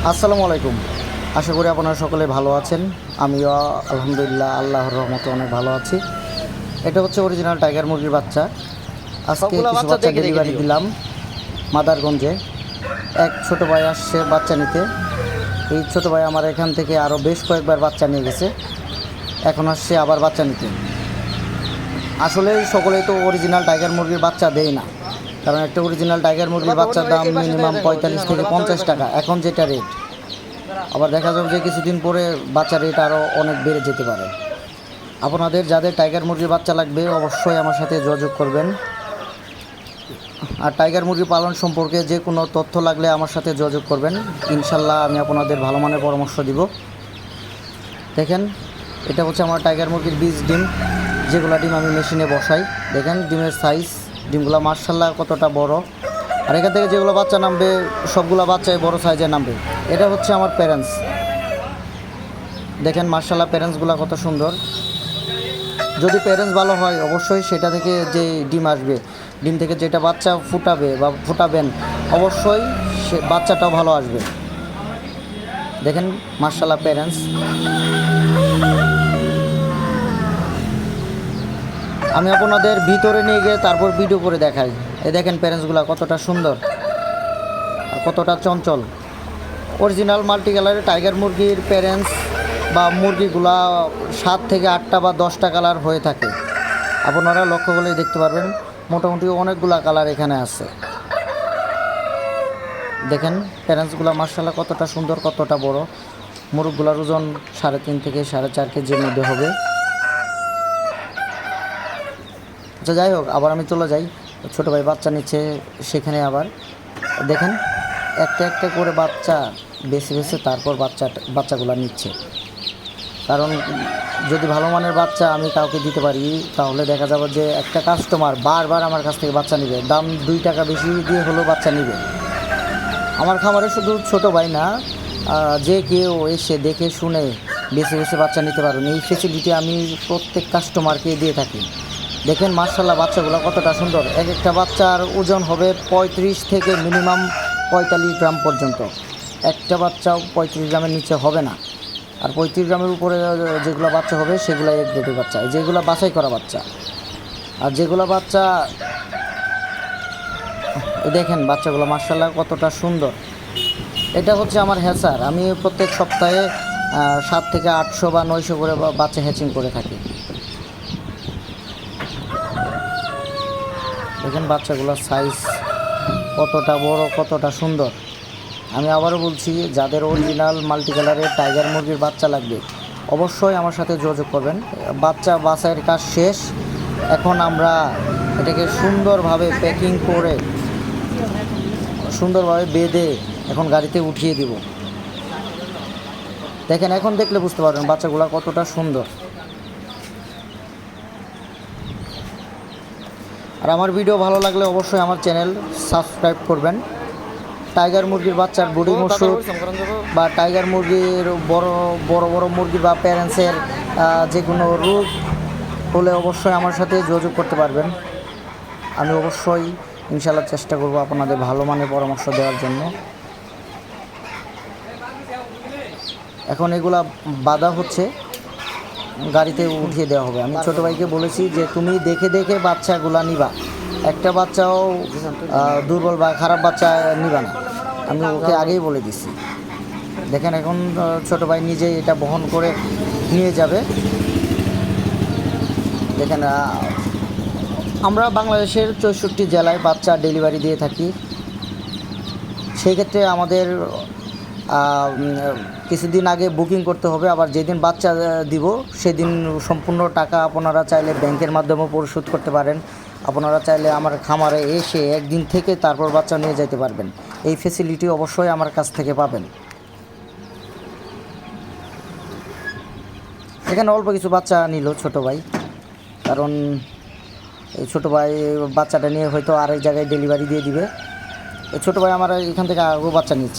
আসসালামু আলাইকুম। আশা করি আপনারা সকলে ভালো আছেন। আমিও আলহামদুলিল্লাহ আল্লাহর রহমতে অনেক ভালো আছি। এটা হচ্ছে অরিজিনাল টাইগার মুরগির বাচ্চা। আজকে কিছু বাচ্চা ডেলিভারি দিলাম মাদারগঞ্জে। এক ছোট ভাই আসছে বাচ্চা নিতে। এই ছোট ভাই আমার এখান থেকে আরও বেশ কয়েকবার বাচ্চা নিয়ে গেছে, এখন আসছে আবার বাচ্চা নিতে। আসলে সকলেই তো অরিজিনাল টাইগার মুরগির বাচ্চা দেয় না, কারণ একটা অরিজিনাল টাইগার মুরগির বাচ্চার দাম মিনিমাম 45 থেকে 50 টাকা এখন যেটা রেট। আবার দেখা যাবে যে কিছুদিন পরে বাচ্চার রেট আরও অনেক বেড়ে যেতে পারে। আপনাদের যাদের টাইগার মুরগির বাচ্চা লাগবে অবশ্যই আমার সাথে যোগাযোগ করবেন। আর টাইগার মুরগি পালন সম্পর্কে যে কোনো তথ্য লাগলে আমার সাথে যোগাযোগ করবেন, ইনশাল্লাহ আমি আপনাদের ভালো মানের পরামর্শ দিব। দেখেন, এটা হচ্ছে আমার টাইগার মুরগির বীজ ডিম, যেগুলো ডিম আমি মেশিনে বসাই। দেখেন ডিমের সাইজ, ডিমগুলো মার্শাল্লাহ কতটা বড়। আর এখান থেকে যেগুলো বাচ্চা নামবে সবগুলো বাচ্চাই বড় সাইজের নামবে। এটা হচ্ছে আমার প্যারেন্টস। দেখেন মার্শাল্লাহ প্যারেন্টসগুলো কত সুন্দর। যদি প্যারেন্টস ভালো হয় অবশ্যই সেটা থেকে যে ডিম আসবে, ডিম থেকে যেটা বাচ্চা ফুটাবে বা ফুটাবেন, অবশ্যই সে বাচ্চাটাও ভালো আসবে। দেখেন মার্শাল্লাহ প্যারেন্টস। আমি আপনাদের ভিতরে নিয়ে গিয়ে তারপর ভিডিও করে দেখাই। এই দেখেন প্যারেন্টসগুলো কতটা সুন্দর আর কতটা চঞ্চল। অরিজিনাল মাল্টি কালারের টাইগার মুরগির প্যারেন্টস বা মুরগিগুলা 7 থেকে 8টা বা 10টা কালার হয়ে থাকে। আপনারা লক্ষ্য করলেই দেখতে পারবেন মোটামুটি অনেকগুলা কালার এখানে আছে। দেখেন প্যারেন্টসগুলো মার্শাল্লাহ কতটা সুন্দর, কতটা বড়। মুরগগুলার ওজন 3.5 থেকে 4.5 কেজির মধ্যে হবে। আচ্ছা যাই হোক, আবার আমি চলে যাই। ছোটো ভাই বাচ্চা নিচ্ছে সেখানে। আবার দেখেন একটা একটা করে বাচ্চা বেছে বেছে তারপর বাচ্চাগুলো নিচ্ছে। কারণ যদি ভালো মানের বাচ্চা আমি কাউকে দিতে পারি তাহলে দেখা যাবে যে একটা কাস্টমার বারবার আমার কাছ থেকে বাচ্চা নেবে, দাম 2 টাকা বেশি দিয়ে হলেও বাচ্চা নেবে। আমার খামারে শুধু ছোট ভাই না, যে কেউ এসে দেখে শুনে বেছে বেছে বাচ্চা নিতে পারবেন, এই ফেসিলিটি আমি প্রত্যেক কাস্টমারকে দিয়ে থাকি। দেখেন মার্শাল্লাহ বাচ্চাগুলো কতটা সুন্দর। এক একটা বাচ্চার ওজন হবে 35 থেকে মিনিমাম 45 গ্রাম পর্যন্ত। একটা বাচ্চাও 35 গ্রামের নিচে হবে না। আর 35 গ্রামের উপরে যেগুলো বাচ্চা হবে সেগুলো এক গ্রেডের বাচ্চা, যেগুলো বাছাই করা বাচ্চা। আর যেগুলো বাচ্চা দেখেন বাচ্চাগুলো মার্শাল্লাহ কতটা সুন্দর। এটা হচ্ছে আমার হ্যাচার। আমি প্রত্যেক সপ্তাহে 7 থেকে 800 বা 900 করে বাচ্চা হ্যাচিং করে থাকি। দেখেন বাচ্চাগুলোর সাইজ কতটা বড়, কতটা সুন্দর। আমি আবারও বলছি, যাদের অরিজিনাল মাল্টি কালারের টাইগার মুরগির বাচ্চা লাগবে অবশ্যই আমার সাথে যোগাযোগ করবেন। বাচ্চা বাছাইয়ের কাজ শেষ, এখন আমরা এটাকে সুন্দরভাবে প্যাকিং করে সুন্দরভাবে বেঁধে এখন গাড়িতে উঠিয়ে দিব। দেখেন এখন দেখলে বুঝতে পারবেন বাচ্চাগুলো কতটা সুন্দর। আর আমার ভিডিও ভালো লাগলে অবশ্যই আমার চ্যানেল সাবস্ক্রাইব করবেন। টাইগার মুরগির বাচ্চার বুড়ি ওষুধ বা টাইগার মুরগির বড় বড় মুরগি বা প্যারেন্টসের যে কোনো রোগ হলে অবশ্যই আমার সাথে যোগাযোগ করতে পারবেন। আমি অবশ্যই ইনশাআল্লাহ চেষ্টা করব আপনাদের ভালো মানের পরামর্শ দেওয়ার জন্য। এখন এগুলা বাঁধা হচ্ছে, গাড়িতে উঠিয়ে দেওয়া হবে। আমি ছোটো ভাইকে বলেছি যে তুমি দেখে দেখে বাচ্চাগুলা নিবা, একটা বাচ্চাও দুর্বল বা খারাপ বাচ্চা নিবা না, আমি ওকে আগেই বলে দিছি। দেখেন এখন ছোটো ভাই নিজেই এটা বহন করে নিয়ে যাবে। দেখেন আমরা বাংলাদেশের 64 জেলায় বাচ্চা ডেলিভারি দিয়ে থাকি। সেই ক্ষেত্রে আমাদের কিছুদিন আগে বুকিং করতে হবে। আবার যেদিন বাচ্চা দিব সেদিন সম্পূর্ণ টাকা আপনারা চাইলে ব্যাংকের মাধ্যমেও পরিশোধ করতে পারেন। আপনারা চাইলে আমার খামারে এসে একদিন থেকে তারপর বাচ্চা নিয়ে যেতে পারবেন। এই ফ্যাসিলিটি অবশ্যই আমার কাছ থেকে পাবেন। এখানে অল্প কিছু বাচ্চা নিল ছোটো ভাই, কারণ এই ছোটো ভাই বাচ্চাটা নিয়ে হয়তো আরেক জায়গায় ডেলিভারি দিয়ে দিবে। এই ছোটো ভাই আমার এখান থেকে আগেও বাচ্চা নিচ্ছে।